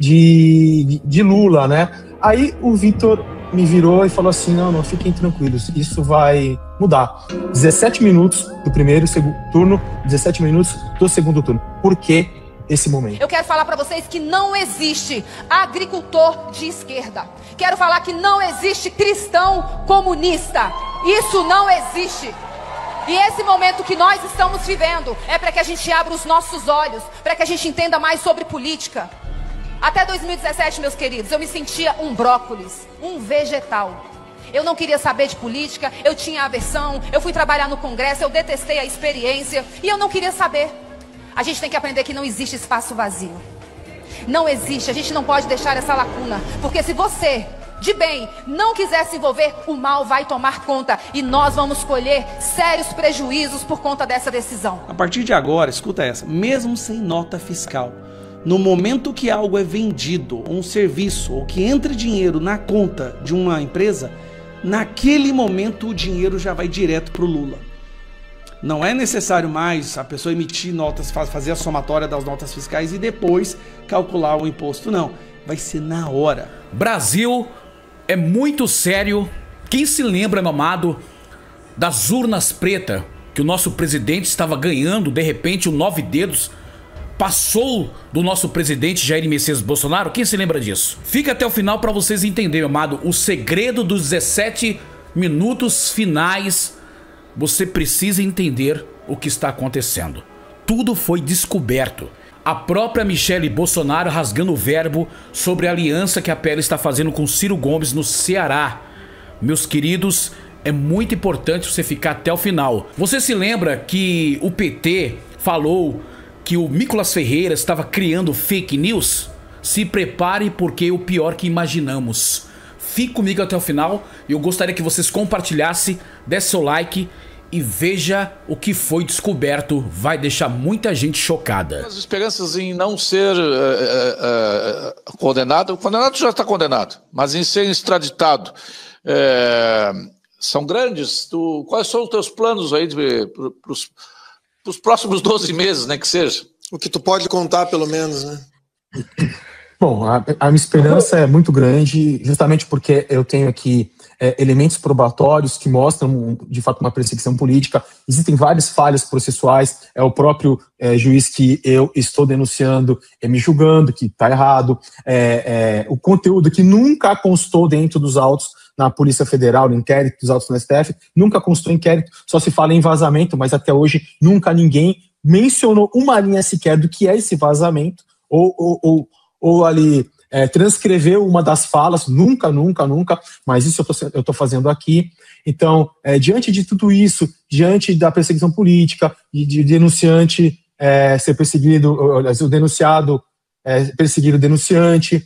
de Lula, né? Aí o Vitor me virou e falou assim, não, fiquem tranquilos, isso vai mudar. 17 minutos do primeiro e segundo turno, 17 minutos do segundo turno. Por que esse momento? Eu quero falar para vocês que não existe agricultor de esquerda. Quero falar que não existe cristão comunista. Isso não existe. E esse momento que nós estamos vivendo é para que a gente abra os nossos olhos, para que a gente entenda mais sobre política. Até 2017, meus queridos, eu me sentia um brócolis, um vegetal. Eu não queria saber de política, eu tinha aversão, eu fui trabalhar no Congresso, eu detestei a experiência e eu não queria saber. A gente tem que aprender que não existe espaço vazio. Não existe, a gente não pode deixar essa lacuna, porque se você, de bem, não quiser se envolver, o mal vai tomar conta e nós vamos colher sérios prejuízos por conta dessa decisão. A partir de agora, escuta essa, mesmo sem nota fiscal, no momento que algo é vendido, um serviço, ou que entre dinheiro na conta de uma empresa, naquele momento o dinheiro já vai direto para o Lula. Não é necessário mais a pessoa emitir notas, fazer a somatória das notas fiscais e depois calcular o imposto, não. Vai ser na hora. Brasil é muito sério. Quem se lembra, meu amado, das urnas pretas, que o nosso presidente estava ganhando, de repente o 9 dedos passou do nosso presidente Jair Messias Bolsonaro? Quem se lembra disso? Fica até o final para vocês entenderem, meu amado, o segredo dos 17 minutos finais. Você precisa entender o que está acontecendo. Tudo foi descoberto. A própria Michele Bolsonaro rasgando o verbo sobre a aliança que a PL está fazendo com Ciro Gomes no Ceará. Meus queridos, é muito importante você ficar até o final. Você se lembra que o PT falou que o Nicolas Ferreira estava criando fake news? Se prepare porque é o pior que imaginamos. Fique comigo até o final e eu gostaria que vocês compartilhassem, desse seu like e veja o que foi descoberto. Vai deixar muita gente chocada. As esperanças em não ser condenado, o condenado já está condenado, mas em ser extraditado são grandes. Quais são os teus planos aí para os próximos 12 meses, né, que seja? O que tu pode contar, pelo menos, né? Bom, a minha esperança é muito grande, justamente porque eu tenho aqui elementos probatórios que mostram, de fato, uma perseguição política. Existem várias falhas processuais, é o próprio juiz que eu estou denunciando, me julgando que está errado, o conteúdo que nunca constou dentro dos autos na Polícia Federal, no inquérito dos autos no STF, nunca constou inquérito, só se fala em vazamento, mas até hoje nunca ninguém mencionou uma linha sequer do que é esse vazamento, ou ali transcreveu uma das falas, nunca, mas isso eu estou fazendo aqui. Então, diante de tudo isso, diante da perseguição política, de denunciante ser perseguido, o denunciado perseguir o denunciante...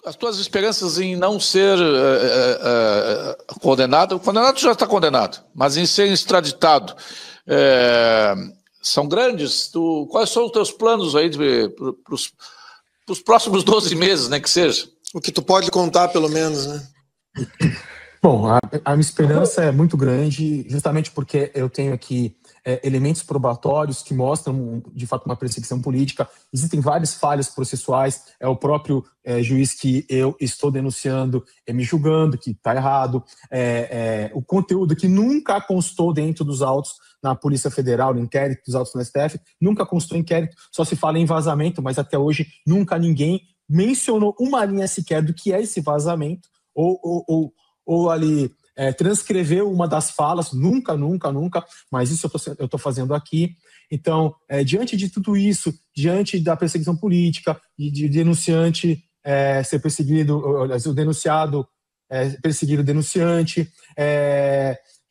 As tuas esperanças em não ser condenado, o condenado já está condenado, mas em ser extraditado são grandes. Quais são os teus planos aí para os próximos 12 meses, né, que seja? O que tu pode contar, pelo menos, né? Bom, a minha esperança é muito grande, justamente porque eu tenho aqui elementos probatórios que mostram, de fato, uma perseguição política. Existem várias falhas processuais, é o próprio juiz que eu estou denunciando, me julgando que está errado, o conteúdo que nunca constou dentro dos autos na Polícia Federal, no inquérito dos autos no STF, nunca constou inquérito, só se fala em vazamento, mas até hoje nunca ninguém mencionou uma linha sequer do que é esse vazamento, ou ali transcreveu uma das falas, nunca, mas isso eu estou fazendo aqui. Então, diante de tudo isso, diante da perseguição política, de denunciante ser perseguido, o denunciado perseguir o denunciante,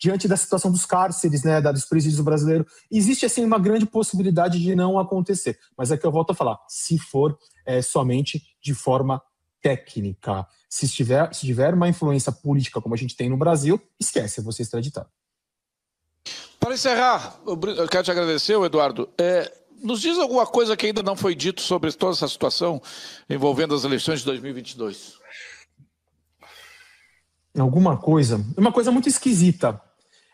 diante da situação dos cárceres, né, dos presídios brasileiros, existe assim uma grande possibilidade de não acontecer. Mas é que eu volto a falar, se for somente de forma técnica. Se tiver uma influência política como a gente tem no Brasil, esquece, eu vou ser extraditado. Para encerrar, eu quero te agradecer, Eduardo. Nos diz alguma coisa que ainda não foi dito sobre toda essa situação envolvendo as eleições de 2022. Alguma coisa? Uma coisa muito esquisita.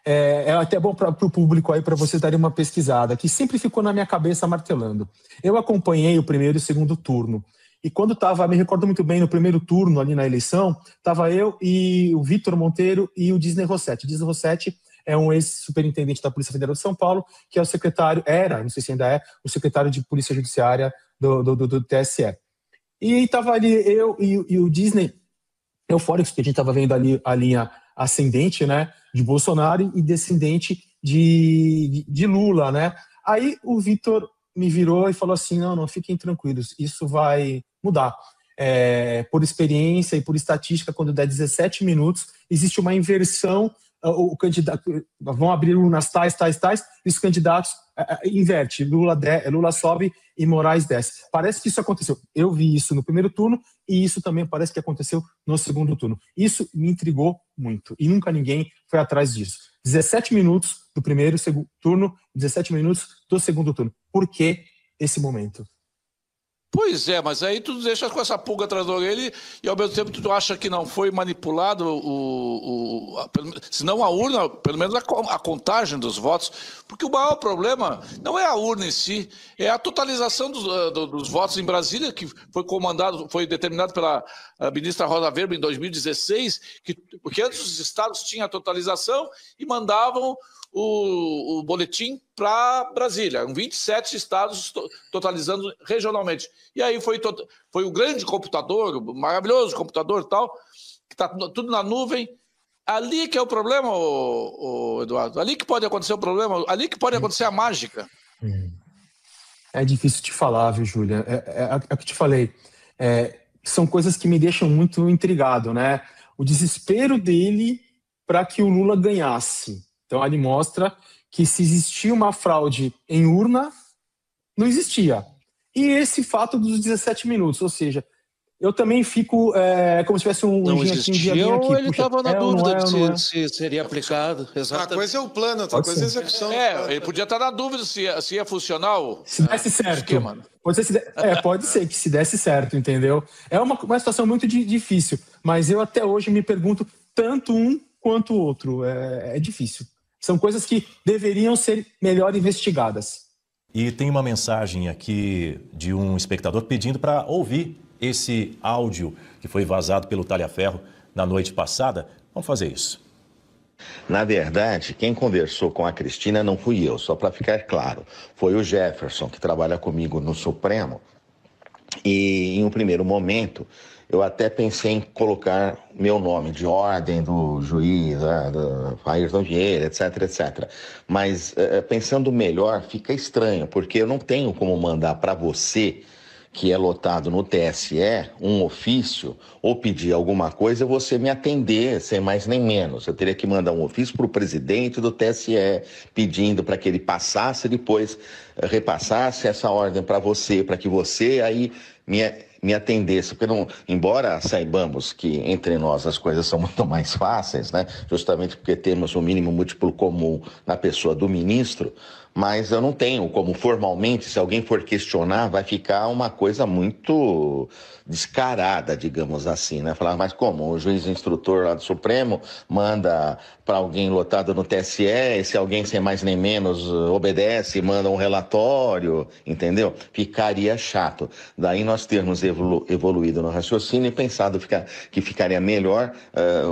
é até bom para o público aí, para vocês darem uma pesquisada, que sempre ficou na minha cabeça martelando. Eu acompanhei o primeiro e o segundo turno. E quando estava, me recordo muito bem, no primeiro turno ali na eleição, estava eu e o Vitor Monteiro e o Disney Rossetti. Disney Rossetti é um ex-superintendente da Polícia Federal de São Paulo, que é o secretário, não sei se ainda é, o secretário de Polícia Judiciária do TSE. E estava ali eu e o Disney, eufóricos, porque a gente estava vendo ali a linha ascendente, né, de Bolsonaro e descendente de Lula, né? Aí o Vitor me virou e falou assim, não, fiquem tranquilos, isso vai mudar. Por experiência e por estatística, quando der 17 minutos, existe uma inversão, o candidato, vão abrir urnas tais, e os candidatos inverte, Lula sobe e Moraes desce. Parece que isso aconteceu. Eu vi isso no primeiro turno e isso também parece que aconteceu no segundo turno. Isso me intrigou muito e nunca ninguém foi atrás disso. 17 minutos do primeiro turno, 17 minutos do segundo turno. Por que esse momento? Pois é, mas aí tu deixa com essa pulga atrás da orelha e ao mesmo tempo tu acha que não foi manipulado, se não a urna, pelo menos a contagem dos votos, porque o maior problema não é a urna em si, é a totalização dos votos em Brasília, que foi determinado pela ministra Rosa Weber em 2016, porque antes os estados tinham a totalização e mandavam o boletim para Brasília, 27 estados totalizando regionalmente. E aí foi o grande computador, o maravilhoso computador e tal, que está tudo na nuvem. Ali que é o problema, Eduardo. Ali que pode acontecer o problema, ali que pode acontecer a mágica. É difícil te falar, viu, Júlia? É o que te falei. São coisas que me deixam muito intrigado, né? O desespero dele para que o Lula ganhasse. Então, ele mostra que se existia uma fraude em urna, não existia. E esse fato dos 17 minutos, ou seja, eu também fico como se tivesse um... Não existia ou ele estava na dúvida de se seria aplicado. Exatamente. Uma coisa é o plano, outra coisa é a execução. Ele podia estar na dúvida se ia funcionar se desse certo. Esquema. Pode ser que se desse certo, entendeu? É uma situação muito difícil, mas eu até hoje me pergunto tanto um quanto o outro. É difícil. São coisas que deveriam ser melhor investigadas. E tem uma mensagem aqui de um espectador pedindo para ouvir esse áudio que foi vazado pelo Talhaferro na noite passada. Vamos fazer isso. Na verdade, quem conversou com a Cristina não fui eu, só para ficar claro. Foi o Jefferson, que trabalha comigo no Supremo. E em um primeiro momento, eu até pensei em colocar meu nome de ordem do juiz, do Ayrton Vieira, etc. Mas pensando melhor, fica estranho, porque eu não tenho como mandar para você, que é lotado no TSE, um ofício, ou pedir alguma coisa, você me atender, sem mais nem menos. Eu teria que mandar um ofício para o presidente do TSE, pedindo para que ele passasse, depois repassasse essa ordem para você, para que você aí me atendesse, porque embora saibamos que entre nós as coisas são muito mais fáceis, né? Justamente porque temos um mínimo múltiplo comum na pessoa do ministro, mas eu não tenho como formalmente, se alguém for questionar, vai ficar uma coisa muito descarada, digamos assim, né? Falar, mas como? O juiz instrutor lá do Supremo manda para alguém lotado no TSE, e se alguém sem mais nem menos obedece, manda um relatório, entendeu? Ficaria chato. Daí nós termos evoluído no raciocínio e pensado que ficaria melhor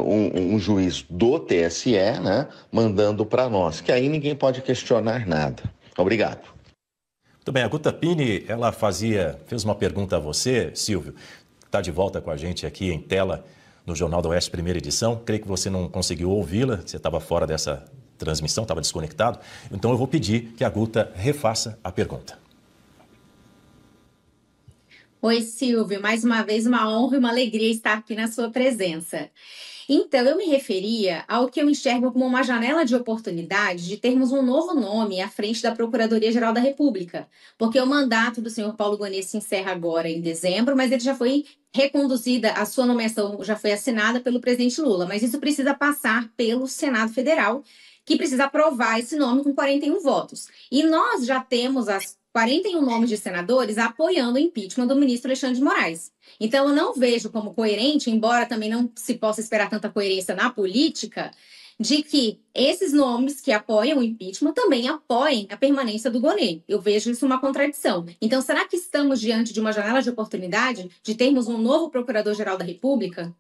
um juiz do TSE, né, mandando para nós, que aí ninguém pode questionar nada. Obrigado. Muito bem, a Guta Pini, ela fez uma pergunta a você, Silvio, está de volta com a gente aqui em tela no Jornal do Oeste, primeira edição. Creio que você não conseguiu ouvi-la, você estava fora dessa transmissão, estava desconectado. Então eu vou pedir que a Guta refaça a pergunta. Oi, Silvio, mais uma vez uma honra e uma alegria estar aqui na sua presença. Então, eu me referia ao que eu enxergo como uma janela de oportunidade de termos um novo nome à frente da Procuradoria-Geral da República, porque o mandato do senhor Paulo Gonet se encerra agora em dezembro, mas ele já foi reconduzida, a sua nomeação já foi assinada pelo presidente Lula, mas isso precisa passar pelo Senado Federal, que precisa aprovar esse nome com 41 votos. E nós já temos as 41 nomes de senadores apoiando o impeachment do ministro Alexandre de Moraes. Então, eu não vejo como coerente, embora também não se possa esperar tanta coerência na política, de que esses nomes que apoiam o impeachment também apoiem a permanência do Gonê. Eu vejo isso uma contradição. Então, será que estamos diante de uma janela de oportunidade de termos um novo Procurador-Geral da República?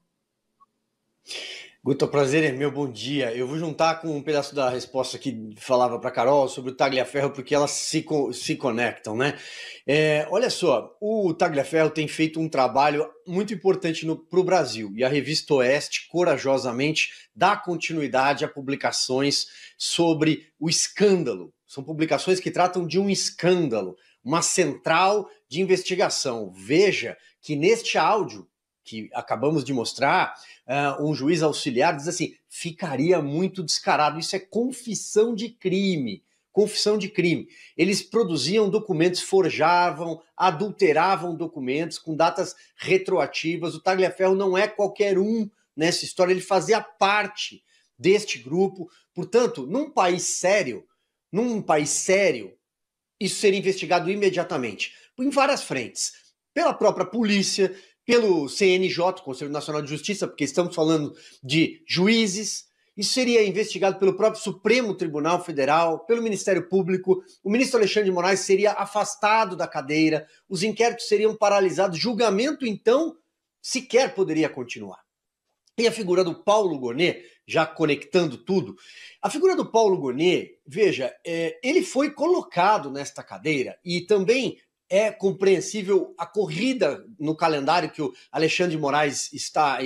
Guto, prazer é meu, bom dia. Eu vou juntar com um pedaço da resposta que falava para Carol sobre o Tagliaferro, porque elas se conectam, né? Olha só, o Tagliaferro tem feito um trabalho muito importante para o Brasil, e a Revista Oeste, corajosamente, dá continuidade a publicações sobre o escândalo. São publicações que tratam de um escândalo, uma central de investigação. Veja que neste áudio que acabamos de mostrar, um juiz auxiliar diz assim, ficaria muito descarado, isso é confissão de crime. Confissão de crime. Eles produziam documentos, forjavam, adulteravam documentos com datas retroativas. O Tagliaferro não é qualquer um nessa história, ele fazia parte deste grupo. Portanto, num país sério, isso seria investigado imediatamente, em várias frentes. Pela própria polícia, pelo CNJ, Conselho Nacional de Justiça, porque estamos falando de juízes. Isso seria investigado pelo próprio Supremo Tribunal Federal, pelo Ministério Público. O ministro Alexandre de Moraes seria afastado da cadeira, os inquéritos seriam paralisados, julgamento, então, sequer poderia continuar. E a figura do Paulo Gonê, já conectando tudo, a figura do Paulo Gonê, veja, ele foi colocado nesta cadeira e também é compreensível a corrida no calendário que o Alexandre de Moraes está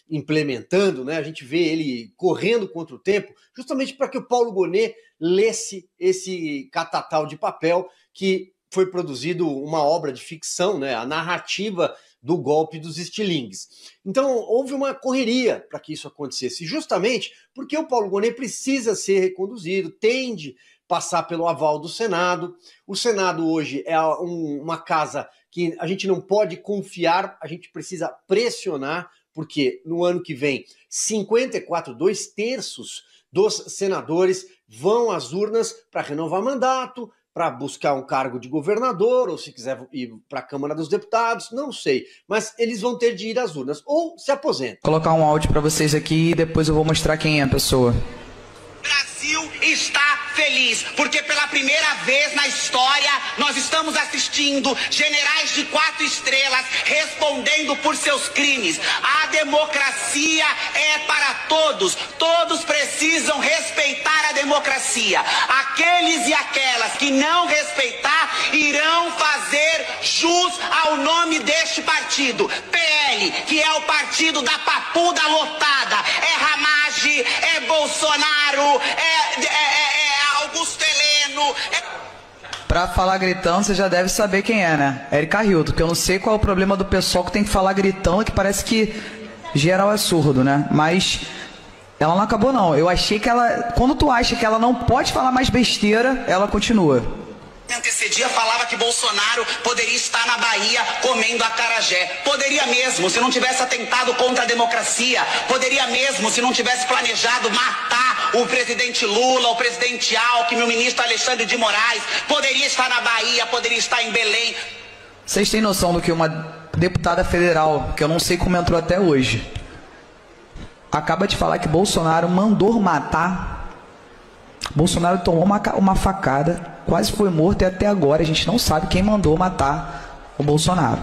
implementando, né? A gente vê ele correndo contra o tempo, justamente para que o Paulo Gonê lesse esse catatal de papel que foi produzido uma obra de ficção, né? A narrativa do golpe dos estilingues. Então, houve uma correria para que isso acontecesse, justamente porque o Paulo Gonê precisa ser reconduzido, tende passar pelo aval do Senado. O Senado hoje é uma casa que a gente não pode confiar, a gente precisa pressionar, porque no ano que vem, 54, 2/3 dos senadores vão às urnas para renovar mandato, para buscar um cargo de governador, ou se quiser ir para a Câmara dos Deputados, não sei. Mas eles vão ter de ir às urnas, ou se aposentam. Vou colocar um áudio para vocês aqui e depois eu vou mostrar quem é a pessoa. Brasil está feliz, porque pela primeira vez na história nós estamos assistindo generais de 4 estrelas respondendo por seus crimes. A democracia é para todos, todos precisam respeitar a democracia. Aqueles e aquelas que não respeitar irão fazer jus ao nome deste partido, PL, que é o partido da papuda lotada, é Ramagem, é Bolsonaro, é Augusto Heleno. Pra falar gritando, você já deve saber quem é, né? Érica Hilton, que eu não sei qual é o problema do pessoal que tem que falar gritando, que parece que geral é surdo, né? Mas ela não acabou, não. Eu achei que ela... Quando tu acha que ela não pode falar mais besteira, ela continua. Antecedia falava que Bolsonaro poderia estar na Bahia comendo acarajé. Poderia mesmo, se não tivesse atentado contra a democracia. Poderia mesmo, se não tivesse planejado matar o presidente Lula, o presidente Alckmin, o ministro Alexandre de Moraes. Poderia estar na Bahia, poderia estar em Belém. Vocês têm noção do que uma deputada federal, que eu não sei como entrou até hoje, acaba de falar que Bolsonaro mandou matar? Bolsonaro tomou uma facada, quase foi morto e até agora a gente não sabe quem mandou matar o Bolsonaro.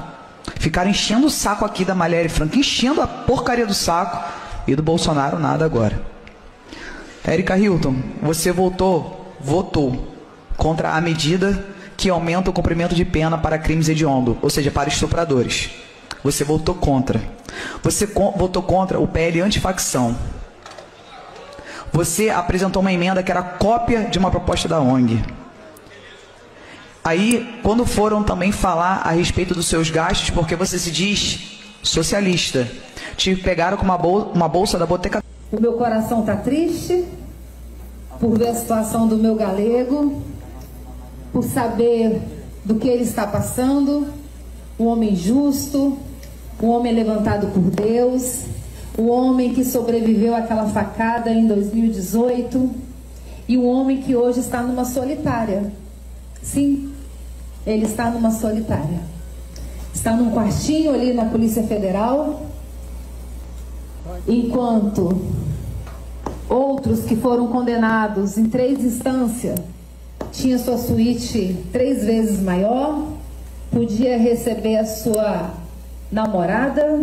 Ficaram enchendo o saco aqui da Marielle Franco, enchendo a porcaria do saco, e do Bolsonaro nada agora. Érica Hilton, você votou contra a medida que aumenta o cumprimento de pena para crimes hediondos, ou seja, para estupradores. Você votou contra. Você votou contra o PL antifacção. Você apresentou uma emenda que era cópia de uma proposta da ONG. Aí, quando foram também falar a respeito dos seus gastos, porque você se diz socialista, te pegaram com uma bolsa da Boteca. O meu coração está triste por ver a situação do meu galego, por saber do que ele está passando, um homem justo, um homem levantado por Deus, o homem que sobreviveu àquela facada em 2018 e um homem que hoje está numa solitária. Sim, ele está numa solitária. Está num quartinho ali na Polícia Federal, enquanto outros que foram condenados em 3 instâncias, tinha sua suíte 3 vezes maior, podia receber a sua namorada,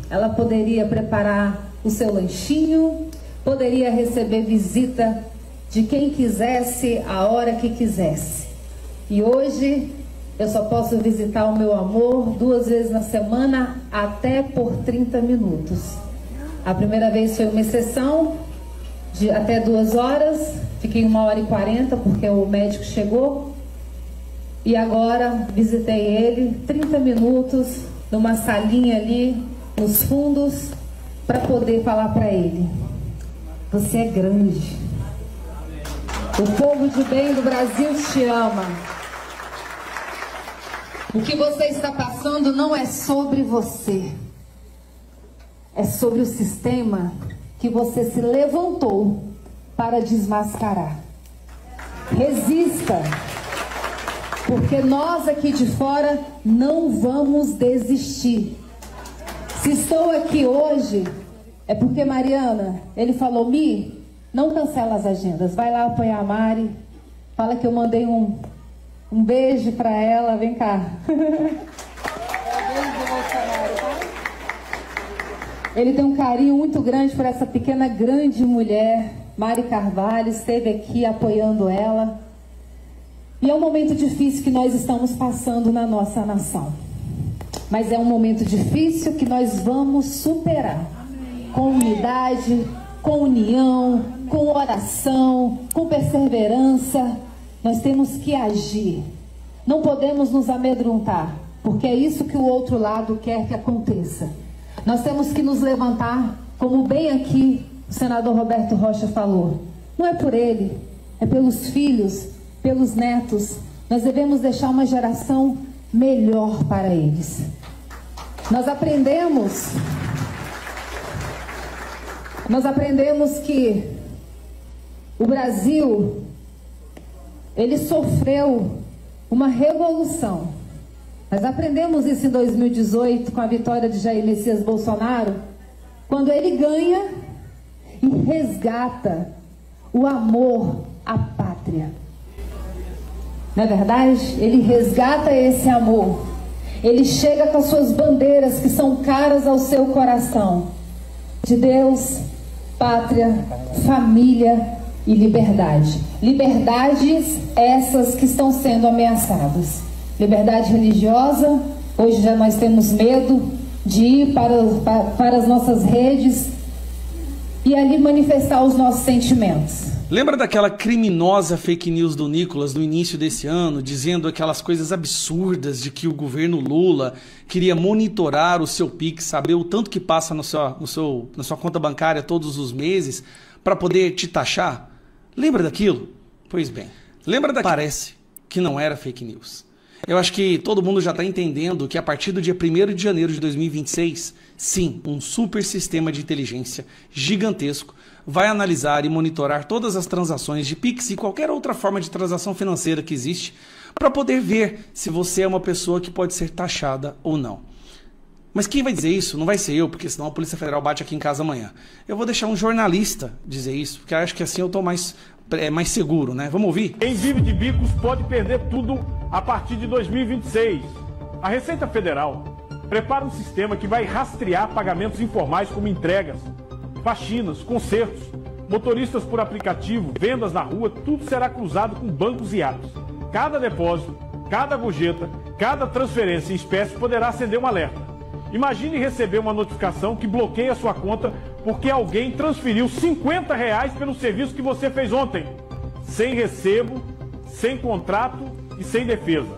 ela poderia preparar o seu lanchinho, poderia receber visita de quem quisesse, a hora que quisesse. E hoje eu só posso visitar o meu amor 2 vezes na semana, até por 30 minutos. A primeira vez foi uma exceção de até 2 horas, fiquei 1h40 porque o médico chegou. E agora visitei ele 30 minutos numa salinha ali nos fundos para poder falar para ele: você é grande. O povo de bem do Brasil te ama. O que você está passando não é sobre você. É sobre o sistema que você se levantou para desmascarar. Resista, porque nós aqui de fora não vamos desistir. Se estou aqui hoje, é porque, Mariana, ele falou: Mi, não cancela as agendas, vai lá apoiar a Mari, fala que eu mandei um beijo para ela, vem cá. Ele tem um carinho muito grande por essa pequena, grande mulher. Mari Carvalho esteve aqui apoiando ela. E é um momento difícil que nós estamos passando na nossa nação. Mas é um momento difícil que nós vamos superar. Com unidade, com união, com oração, com perseverança. Nós temos que agir. Não podemos nos amedrontar, porque é isso que o outro lado quer que aconteça. Nós temos que nos levantar, como bem aqui o senador Roberto Rocha falou. Não é por ele, é pelos filhos, pelos netos. Nós devemos deixar uma geração melhor para eles. Nós aprendemos que o Brasil, ele sofreu uma revolução. Nós aprendemos isso em 2018 com a vitória de Jair Messias Bolsonaro, quando ele ganha e resgata o amor à pátria. Não é verdade? Ele resgata esse amor. Ele chega com as suas bandeiras que são caras ao seu coração. De Deus, pátria, família e liberdade. Liberdades essas que estão sendo ameaçadas. Liberdade religiosa, hoje já nós temos medo de ir para as nossas redes e ali manifestar os nossos sentimentos. Lembra daquela criminosa fake news do Nicolas no início desse ano, dizendo aquelas coisas absurdas de que o governo Lula queria monitorar o seu Pix, saber o tanto que passa na sua conta bancária todos os meses para poder te taxar? Lembra daquilo? Pois bem, lembra daquilo? Parece que não era fake news. Eu acho que todo mundo já está entendendo que a partir do dia 1º de janeiro de 2026, sim, um super sistema de inteligência gigantesco vai analisar e monitorar todas as transações de Pix e qualquer outra forma de transação financeira que existe para poder ver se você é uma pessoa que pode ser taxada ou não. Mas quem vai dizer isso? Não vai ser eu, porque senão a Polícia Federal bate aqui em casa amanhã. Eu vou deixar um jornalista dizer isso, porque eu acho que assim eu estou mais seguro, né? Vamos ouvir? Quem vive de bicos pode perder tudo a partir de 2026. A Receita Federal prepara um sistema que vai rastrear pagamentos informais como entregas, faxinas, consertos, motoristas por aplicativo, vendas na rua, tudo será cruzado com bancos e atos. Cada depósito, cada gorjeta, cada transferência em espécie poderá acender um alerta. Imagine receber uma notificação que bloqueia a sua conta porque alguém transferiu R$50 pelo serviço que você fez ontem. Sem recebo, sem contrato e sem defesa.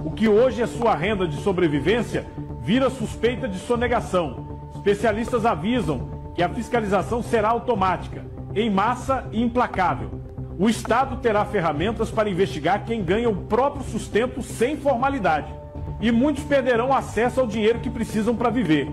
O que hoje é sua renda de sobrevivência vira suspeita de sonegação. Especialistas avisam que a fiscalização será automática, em massa e implacável. O Estado terá ferramentas para investigar quem ganha o próprio sustento sem formalidade. E muitos perderão acesso ao dinheiro que precisam para viver.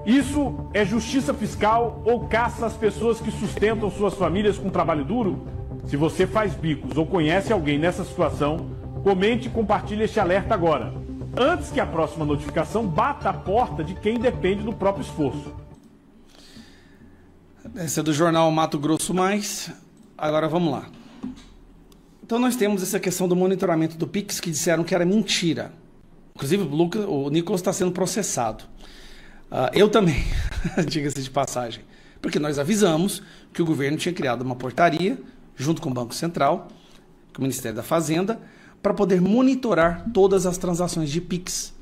Isso é justiça fiscal ou caça às pessoas que sustentam suas famílias com trabalho duro? Se você faz bicos ou conhece alguém nessa situação, comente e compartilhe este alerta agora, antes que a próxima notificação bata a porta de quem depende do próprio esforço. Esse é do jornal Mato Grosso Mais. Agora vamos lá. Então nós temos essa questão do monitoramento do Pix, que disseram que era mentira. Inclusive o Nicolas está sendo processado. Eu também, diga-se de passagem. Porque nós avisamos que o governo tinha criado uma portaria, junto com o Banco Central, com o Ministério da Fazenda, para poder monitorar todas as transações de Pix.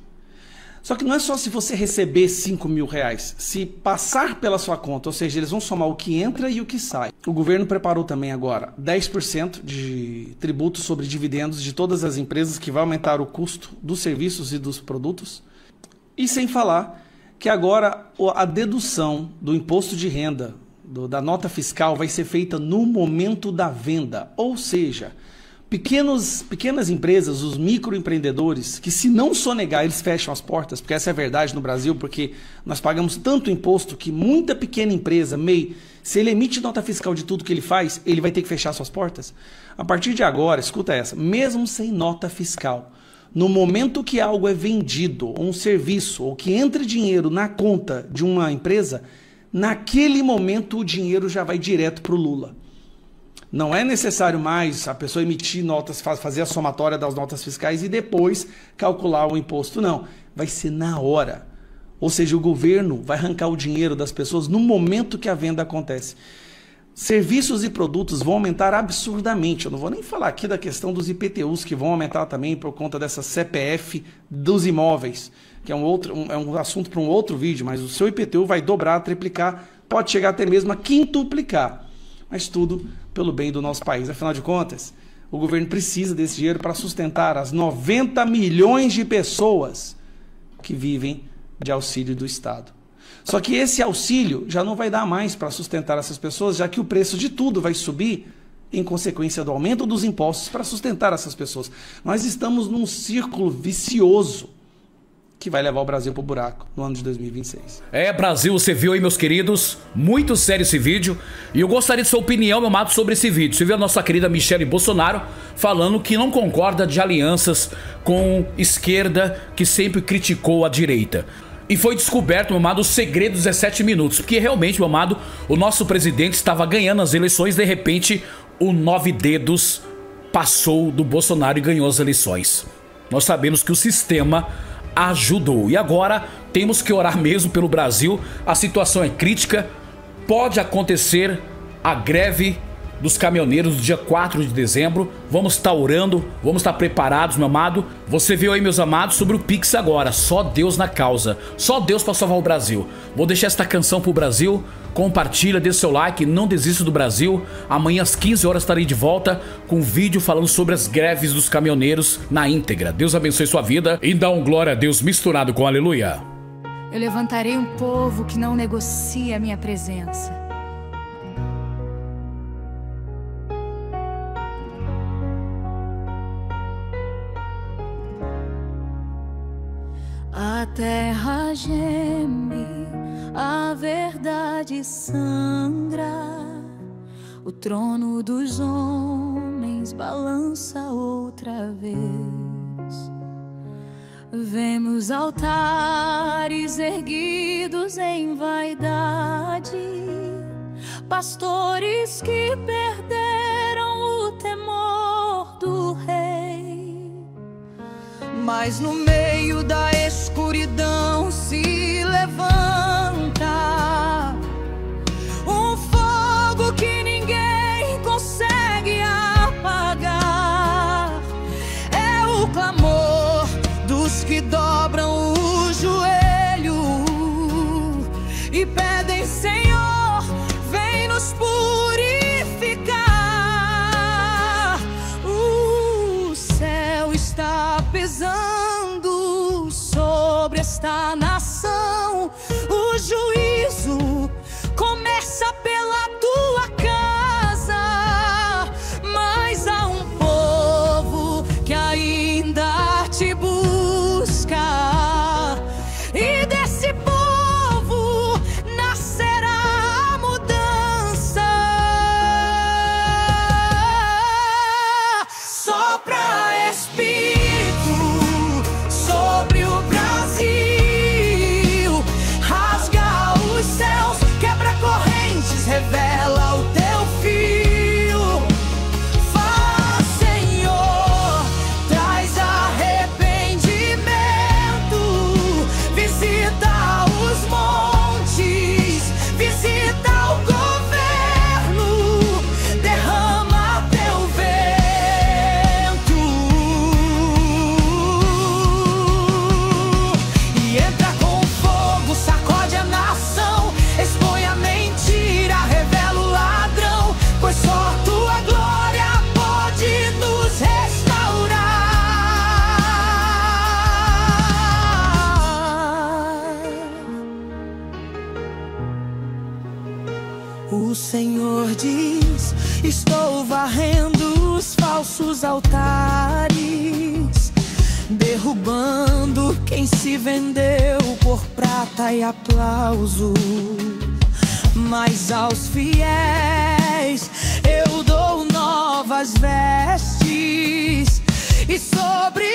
Só que não é só se você receber 5 mil reais, se passar pela sua conta, ou seja, eles vão somar o que entra e o que sai. O governo preparou também agora 10% de tributo sobre dividendos de todas as empresas, que vai aumentar o custo dos serviços e dos produtos. E sem falar que agora a dedução do imposto de renda, da nota fiscal, vai ser feita no momento da venda, ou seja, pequenas empresas, os microempreendedores, que se não sonegar, eles fecham as portas, porque essa é a verdade no Brasil, porque nós pagamos tanto imposto que muita pequena empresa, MEI, se ele emite nota fiscal de tudo que ele faz, ele vai ter que fechar suas portas. A partir de agora, escuta essa, mesmo sem nota fiscal, no momento que algo é vendido, ou um serviço, ou que entre dinheiro na conta de uma empresa, naquele momento o dinheiro já vai direto para o Lula. Não é necessário mais a pessoa emitir notas, fazer a somatória das notas fiscais e depois calcular o imposto. Não, vai ser na hora. Ou seja, o governo vai arrancar o dinheiro das pessoas no momento que a venda acontece. Serviços e produtos vão aumentar absurdamente. Eu não vou nem falar aqui da questão dos IPTUs, que vão aumentar também por conta dessa CPF dos imóveis, que é um assunto para um outro vídeo, mas o seu IPTU vai dobrar, triplicar, pode chegar até mesmo a quintuplicar. Mas tudo pelo bem do nosso país. Afinal de contas, o governo precisa desse dinheiro para sustentar as 90 milhões de pessoas que vivem de auxílio do Estado. Só que esse auxílio já não vai dar mais para sustentar essas pessoas, já que o preço de tudo vai subir em consequência do aumento dos impostos para sustentar essas pessoas. Nós estamos num círculo vicioso que vai levar o Brasil pro buraco no ano de 2026. Brasil, você viu aí, meus queridos, muito sério esse vídeo, e eu gostaria de sua opinião, meu amado, sobre esse vídeo. Você viu a nossa querida Michelle Bolsonaro falando que não concorda de alianças com esquerda, que sempre criticou a direita. E foi descoberto, meu amado, o segredo dos 17 minutos, porque realmente, meu amado, o nosso presidente estava ganhando as eleições, de repente, o 9 dedos passou do Bolsonaro e ganhou as eleições. Nós sabemos que o sistema ajudou. E agora temos que orar mesmo pelo Brasil. A situação é crítica. Pode acontecer a greve dos caminhoneiros do dia 4 de dezembro. Vamos estar orando, vamos estar preparados, meu amado. Você viu aí, meus amados, sobre o Pix agora. Só Deus na causa. Só Deus para salvar o Brasil. Vou deixar esta canção pro Brasil. Compartilha, dê seu like, não desista do Brasil. Amanhã às 15 horas estarei de volta com um vídeo falando sobre as greves dos caminhoneiros na íntegra. Deus abençoe sua vida e dá um glória a Deus misturado com aleluia. Eu levantarei um povo que não negocia a minha presença. A terra geme, a verdade sangra, o trono dos homens balança outra vez. Vemos altares erguidos em vaidade, pastores que perderam o temor do rei. Mas no meio da escuridão se levanta um fogo que ninguém consegue apagar. É o clamor dos que dobram o joelho e pedem: Senhor, vem nos purificar. O céu está pesando sobre esta nação. O juízo começa pela tua casa, mas há um povo que ainda te busca, e desse povo nascerá a mudança. Sopra Espírito sobre o Brasil. O Senhor diz: estou varrendo os falsos altares, derrubando quem se vendeu por prata e aplauso. Mas aos fiéis eu dou novas vestes, e sobre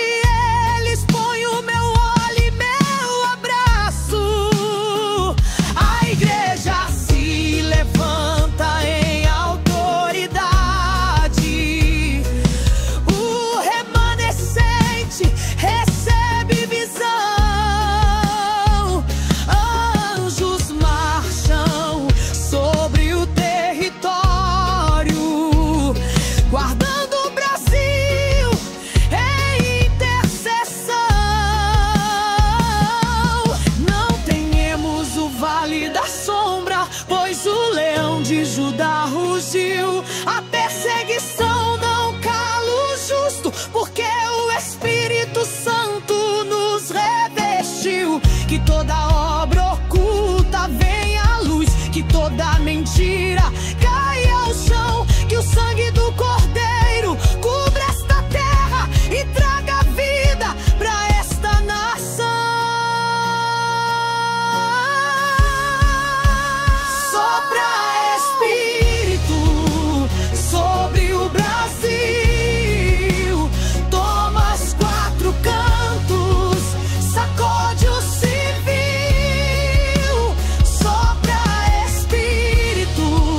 eles ponho meu óleo e meu abraço. A igreja se levanta em autoridade, o remanescente recebe visão. Anjos marcham sobre o território, guardando o Brasil em intercessão. Não tememos o vale da sombra, pois o leão de Judá rugiu. A perseguição não cala o justo, porque o Espírito Santo nos revestiu. Que toda obra oculta venha à luz, que toda mentira caia ao chão, que o sangue do Cordeiro cubra esta terra e traga vida pra esta nação. Sopra Espírito sobre o Brasil, toma os quatro cantos, sacode o civil. Sopra Espírito,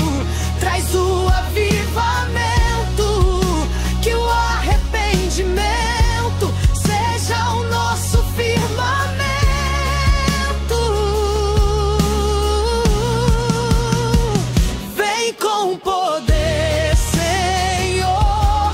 traz o avivamento, que o arrependimento seja o nosso firmamento. Vem com poder, Senhor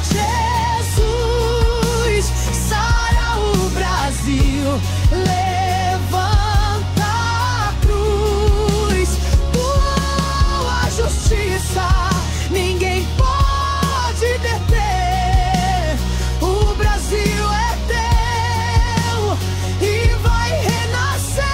Jesus, sara o Brasil, levanta a cruz. Tua justiça ninguém pode deter. O Brasil é teu e vai renascer.